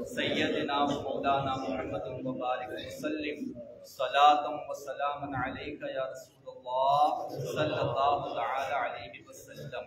सय्यदना व मौलाना मुहम्मद व बारिक वसल्लिम सलातम व सलामन अलैका या रसूलल्लाह सल्लल्लाहु तआला अलैहि वसल्लम।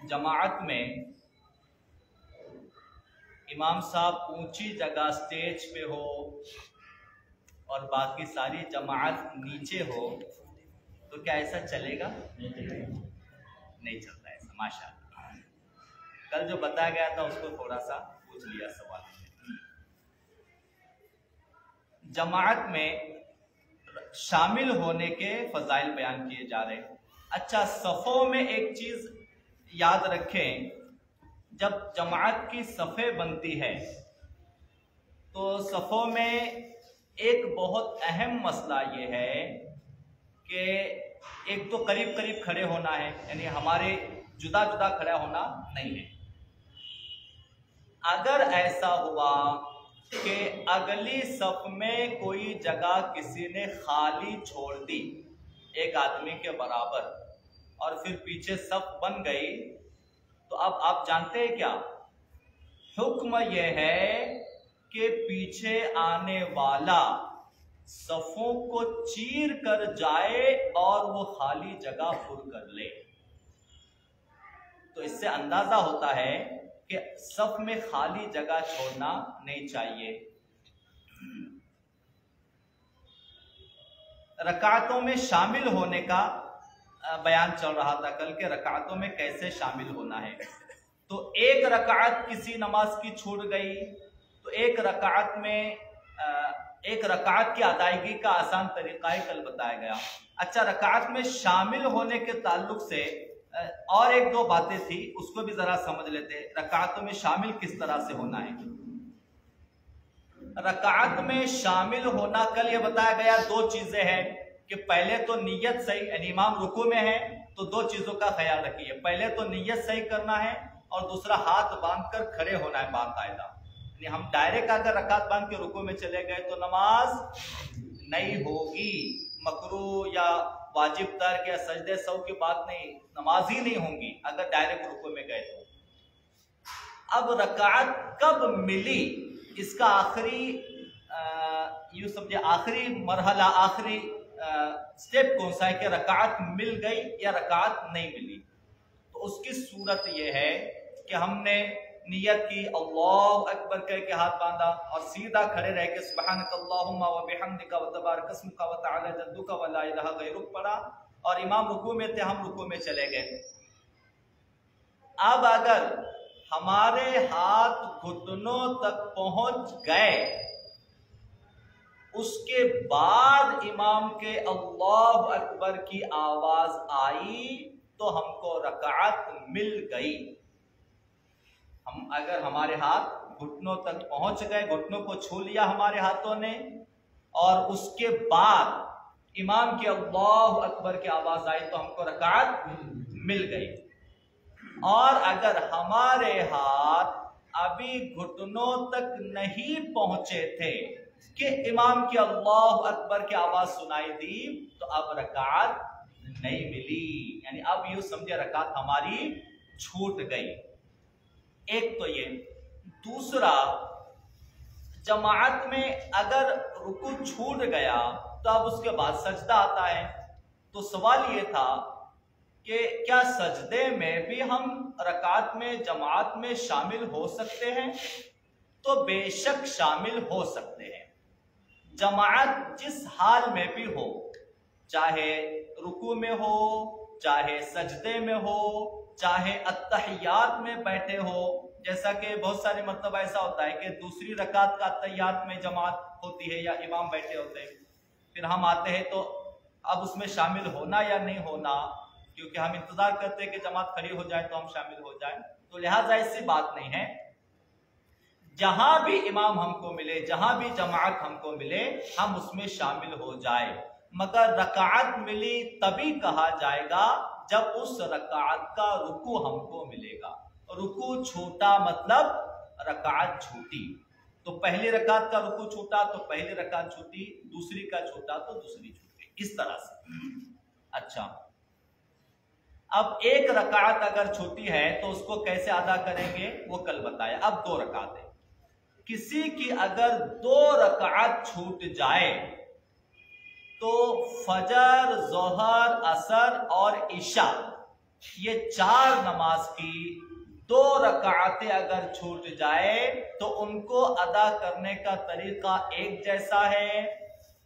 जमाअत में इमाम साहब ऊंची जगह स्टेज पे हो और बाकी सारी जमाअत नीचे हो तो क्या ऐसा चलेगा? नहीं चलता ऐसा। माशाअल्लाह, कल जो बताया गया था उसको थोड़ा सा पूछ लिया सवाल। जमाअत में शामिल होने के फजाइल बयान किए जा रहे हैं। अच्छा, सफ़ों में एक चीज याद रखें, जब जमाअत की सफ़े बनती है तो सफ़ों में एक बहुत अहम मसला ये है कि एक तो करीब करीब खड़े होना है, यानी हमारे जुदा जुदा खड़ा होना नहीं है। अगर ऐसा हुआ कि अगली सफ में कोई जगह किसी ने खाली छोड़ दी एक आदमी के बराबर और फिर पीछे सफ बन गई, तो अब आप जानते हैं क्या हुक्म यह है कि पीछे आने वाला सफों को चीर कर जाए और वो खाली जगह पुर कर ले। तो इससे अंदाजा होता है कि सफ में खाली जगह छोड़ना नहीं चाहिए। रकातों में शामिल होने का बयान चल रहा था कल के, रकातों में कैसे शामिल होना है। तो एक रकात किसी नमाज की छूट गई तो एक रकात में एक रकात की अदायगी का आसान तरीका ही कल बताया गया। अच्छा, रकात में शामिल होने के ताल्लुक से और एक दो बातें थी, उसको भी जरा समझ लेते। रकातों में शामिल किस तरह से होना है। रकात में शामिल होना कल ये बताया गया दो चीजें हैं कि पहले तो नीयत सही, यानी इमाम रुकू में है तो दो चीजों का ख्याल रखिए। पहले तो नीयत सही करना है और दूसरा हाथ बांधकर खड़े होना है बाकायदा। यानी हम डायरेक्ट अगर रकात बांध के रुकू में चले गए तो नमाज नहीं होगी। मकरू या वाजिब तर्क या सजदे सौ की बात नहीं, नमाज ही नहीं होंगी अगर डायरेक्ट रुकू में गए तो। अब रकात कब मिली इसका आखिरी यूं समझे आखिरी मरहला, आखिरी स्टेप कौन सा है कि रकात मिल गई या रकात नहीं मिली। तो उसकी सूरत यह है कि हमने नियत की, अल्लाह अकबर कह के हाथ बांधा और सीधा खड़े रह के सुब्हानक अल्लाहुम्मा व बिहम्दिका व तबारक अस्मुका व तआला जद्दुका व ला इलाहा गैरुक पढ़ा और इमाम रुकू में थे, हम रुकू में चले गए। अब अगर हमारे हाथ घुटनों तक पहुंच गए, उसके बाद इमाम के अल्लाह अकबर की आवाज आई तो हमको रकात मिल गई। हम अगर हमारे हाथ घुटनों तक पहुंच गए, घुटनों को छू लिया हमारे हाथों ने और उसके बाद इमाम के अल्लाह अकबर की आवाज आई तो हमको रकात मिल गई। और अगर हमारे हाथ अभी घुटनों तक नहीं पहुंचे थे कि इमाम की अल्लाह अकबर की आवाज सुनाई दी तो अब रकात नहीं मिली, यानी अब यूं समझे रकात हमारी छूट गई। एक तो ये। दूसरा, जमाअत में अगर रुकू छूट गया तो अब उसके बाद सजदा आता है। तो सवाल ये था कि क्या सजदे में भी हम रकात में जमाअत में शामिल हो सकते हैं? तो बेशक शामिल हो सकते हैं। जमाअत जिस हाल में भी हो, चाहे रुकू में हो, चाहे सजदे में हो, चाहे अत्तहियात में बैठे हो। जैसा कि बहुत सारे मतलब ऐसा होता है कि दूसरी रकात का अत्तहियात में जमात होती है या इमाम बैठे होते हैं, फिर हम आते हैं तो अब उसमें शामिल होना या नहीं होना, क्योंकि हम इंतजार करते हैं कि जमात खड़ी हो जाए तो हम शामिल हो जाए। तो लिहाजा ऐसी बात नहीं है, जहां भी इमाम हमको मिले, जहां भी जमात हमको मिले, हम उसमें शामिल हो जाए। मगर रकात मिली तभी कहा जाएगा जब उस रकात का रुकू हमको मिलेगा। रुकू छूटा मतलब रकात छूटी। तो पहली रकात का रुकू छूटा तो पहली रकात छूटी, दूसरी का छूटा तो दूसरी छूटी, इस तरह से। अच्छा, अब एक रकात अगर छोटी है तो उसको कैसे अदा करेंगे वो कल बताया। अब 2 रकात है, किसी की अगर 2 रकात छूट जाए तो फजर, जोहर, असर और इशा ये 4 नमाज की 2 रकातें अगर छूट जाए तो उनको अदा करने का तरीका एक जैसा है,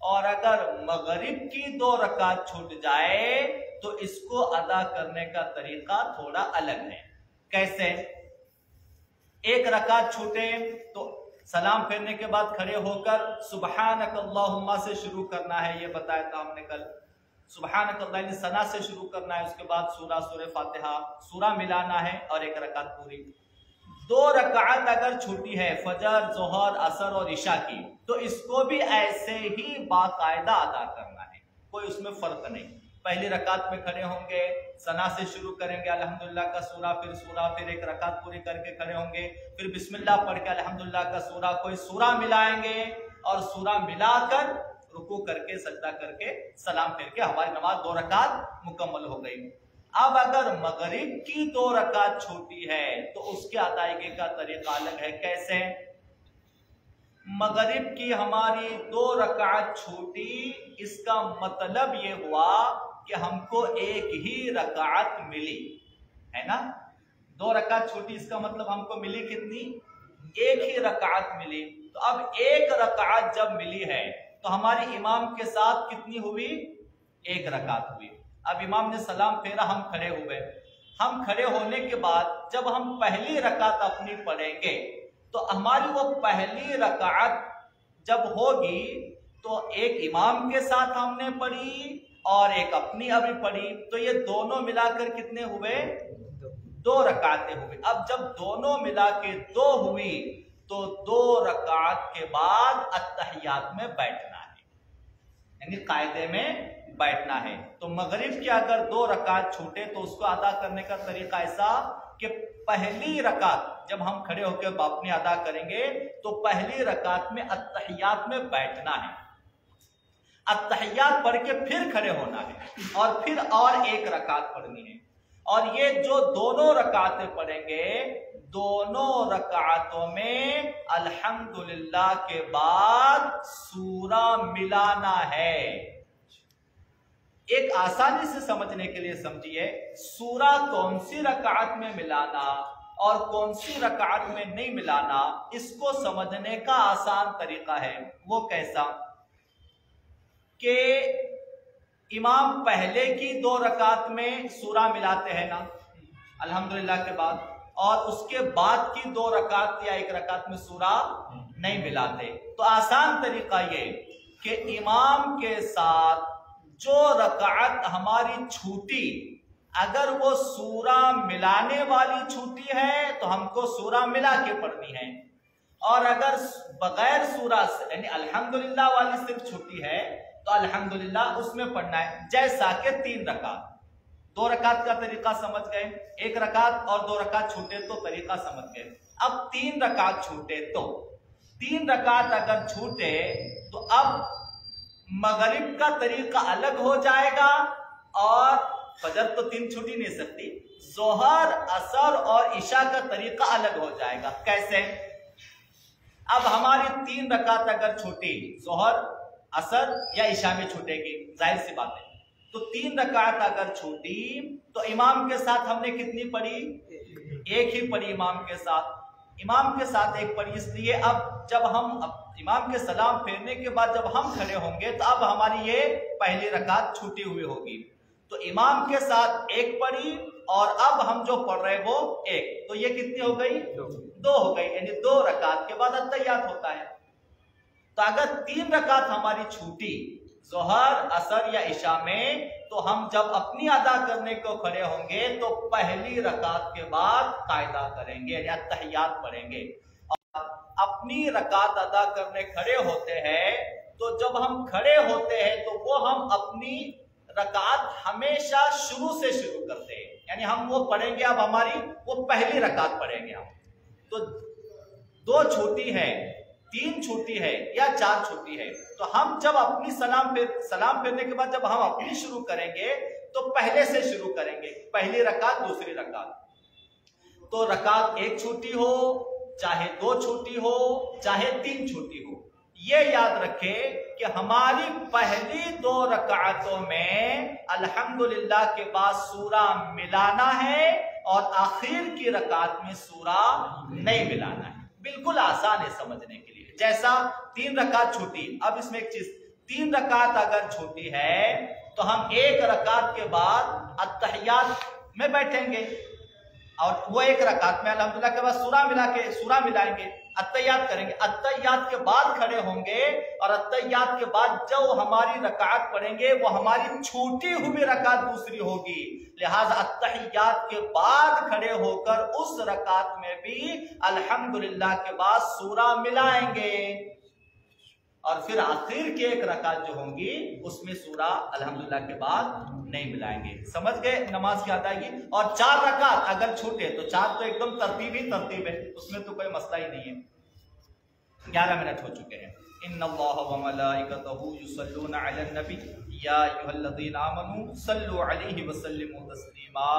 और अगर मगरिब की 2 रकात छूट जाए तो इसको अदा करने का तरीका थोड़ा अलग है। कैसे? एक रकात छूटे तो सलाम फेरने के बाद खड़े होकर सुबहानक अल्लाहुम्मा से शुरू करना है, ये बताया था हमने कल। सुबहानक अल्लाह सना से शुरू करना है, उसके बाद सूरह फातिहा सूरा मिलाना है और एक रकात पूरी। 2 रकात अगर छूटी है फजर, जोहर, असर और इशा की, तो इसको भी ऐसे ही बाकायदा अदा करना है, कोई उसमें फर्क नहीं। पहली रकात में खड़े होंगे, सना से शुरू करेंगे, अल्हम्दुलिल्लाह का सूरा, फिर एक रकात पूरी करके खड़े होंगे, फिर बिस्मिल्लाह पढ़ के अल्हम्दुलिल्लाह का सूरा, कोई सूरा मिलाएंगे और सूरा मिलाकर रुकू करके सजदा करके सलाम फेर के हमारी नमाज 2 रकात मुकम्मल हो गई। अब अगर मगरिब की 2 रकात छोटी है तो उसके अदायगी का तरीका अलग है। कैसे? मगरिब की हमारी 2 रकात छूटी, इसका मतलब ये हुआ कि हमको एक ही रकात मिली, है ना। 2 रकात छूटी, इसका मतलब हमको मिली कितनी? एक ही रकात मिली। तो अब एक रकात जब मिली है तो हमारी इमाम के साथ कितनी हुई? 1 रकात हुई। अब इमाम ने सलाम फेरा, हम खड़े हुए। हम खड़े होने के बाद जब हम पहली रकात अपनी पढ़ेंगे तो हमारी वो पहली रकात जब होगी तो एक इमाम के साथ हमने पढ़ी और एक अपनी अभी पढ़ी, तो ये दोनों मिलाकर कितने हुए? 2 रकातें हुई। अब जब दोनों मिला के 2 हुई तो 2 रकात के बाद अत्तहियात में बैठना है, यानी कायदे में बैठना है। तो मगरिब की अगर 2 रकात छूटे तो उसको अदा करने का तरीका ऐसा कि पहली रकात जब हम खड़े होकर अपनी अदा करेंगे तो पहली रकात में अत्तहियात में बैठना है, अत्तहियात पढ़ के फिर खड़े होना है और फिर और 1 रकात पढ़नी है। और ये जो दोनों रकातें पढ़ेंगे, दोनों रकातों में अल्हम्दुलिल्लाह के बाद सूरा मिलाना है। एक आसानी से समझने के लिए समझिए, सूरा कौन सी रकात में मिलाना और कौन सी रकात में नहीं मिलाना, इसको समझने का आसान तरीका है। वो कैसा कि इमाम पहले की 2 रकात में सूरा मिलाते हैं ना अल्हम्दुलिल्लाह के बाद, और उसके बाद की 2 रकात या 1 रकात में सूरा नहीं मिलाते। तो आसान तरीका ये कि इमाम के साथ जो रकात हमारी छूटी, अगर वो सूरा मिलाने वाली छूटी है तो हमको सूरा मिला के पढ़नी है, और अगर बगैर सूरा यानी अल्हम्दुलिल्लाह वाली सिर्फ छूटी है तो अल्हम्दुलिल्लाह उसमें पढ़ना है। जैसा कि 3 रकात, 2 रकात का तरीका समझ गए, 1 रकात और 2 रकात छूटे तो तरीका समझ गए। अब 3 रकात छूटे तो 3 रकात अगर छूटे तो अब मगरिब का तरीका अलग हो जाएगा, और फजर तो 3 छूट ही नहीं सकती, जोहर, असर और इशा का तरीका अलग हो जाएगा। कैसे? अब हमारी 3 रकात अगर छूटी, जोहर, असर या इशा में छूटेगी, जाहिर सी बात है। तो 3 रकात अगर छूटी तो इमाम के साथ हमने कितनी पढ़ी? 1 ही पढ़ी इमाम के साथ। इमाम के साथ 1 पढ़ी, इसलिए अब जब हम इमाम के सलाम फेरने के बाद जब हम खड़े होंगे तो अब हमारी ये पहली रकात छूटी हुई होगी। तो इमाम के साथ 1 पढ़ी और अब हम जो पढ़ रहे वो 1, तो ये कितनी हो गई? 2 हो गई, यानी 2 रकात के बाद अत्तहियात होता है। तो अगर 3 रकात हमारी छूटी जोहर, असर या इशा में, तो हम जब अपनी अदा करने को खड़े होंगे तो पहली रकात के बाद कायदा करेंगे या तहियात पढ़ेंगे। और अपनी रकात अदा करने खड़े होते हैं तो जब हम खड़े होते हैं तो वो हम अपनी रकात हमेशा शुरू से शुरू करते हैं, यानी हम वो पढ़ेंगे, अब हमारी वो पहली रकात पढ़ेंगे हम। तो 2 छोटी है, 3 छोटी है या 4 छोटी है, तो हम जब अपनी सलाम फेरने के बाद जब हम अपनी शुरू करेंगे تو پہلے سے شروع کریں گے، پہلی رکعت دوسری رکعت، تو رکعت ایک چھوٹی ہو چاہے دو چھوٹی ہو چاہے تین چھوٹی ہو، یہ یاد رکھے کہ ہماری پہلی دو رکعتوں میں الحمدللہ کے بعد سورہ ملانا ہے اور آخر کی رکعت میں سورہ نہیں ملانا ہے۔ بالکل آسان ہے سمجھنے کے لیے، جیسا تین رکعت چھوٹی، اب اس میں ایک چیز، تین رکعت اگر چھوٹی ہے تو ہم ایک رکعت کے بعد التحیات میں بیٹھیں گے اور وہ ایک رکعت میں الحمدللہ کے بعد سورہ ملائیں گے، التحیات کریں گے، التحیات کے بعد کھڑے ہوں گے اور التحیات کے بعد جو ہماری رکعت پڑھیں گے وہ ہماری چھوٹی ہوئی رکعت دوسری ہوگی، لہذا التحیات کے بعد کھڑے ہو کر اس رکعت میں بھی الحمدللہ کے بعد سورہ ملائیں گے اور پھر آخر کے ایک رکعت جو ہوں گی اس میں سورہ الحمدللہ کے بعد نہیں ملائیں گے۔ سمجھ گئے نماز کی ادائیگی؟ اور چار رکعت اگر چھوٹے تو چار تو ایک دم ترتیب ہے، اس میں تو کوئی مسئلہ ہی نہیں ہے۔ 11 منٹ ہو چکے ہیں۔ ان اللہ وملائکتہ یصلون علی النبی یا ایھا الذین آمنوا صلوا علیہ وسلموا تسلیما۔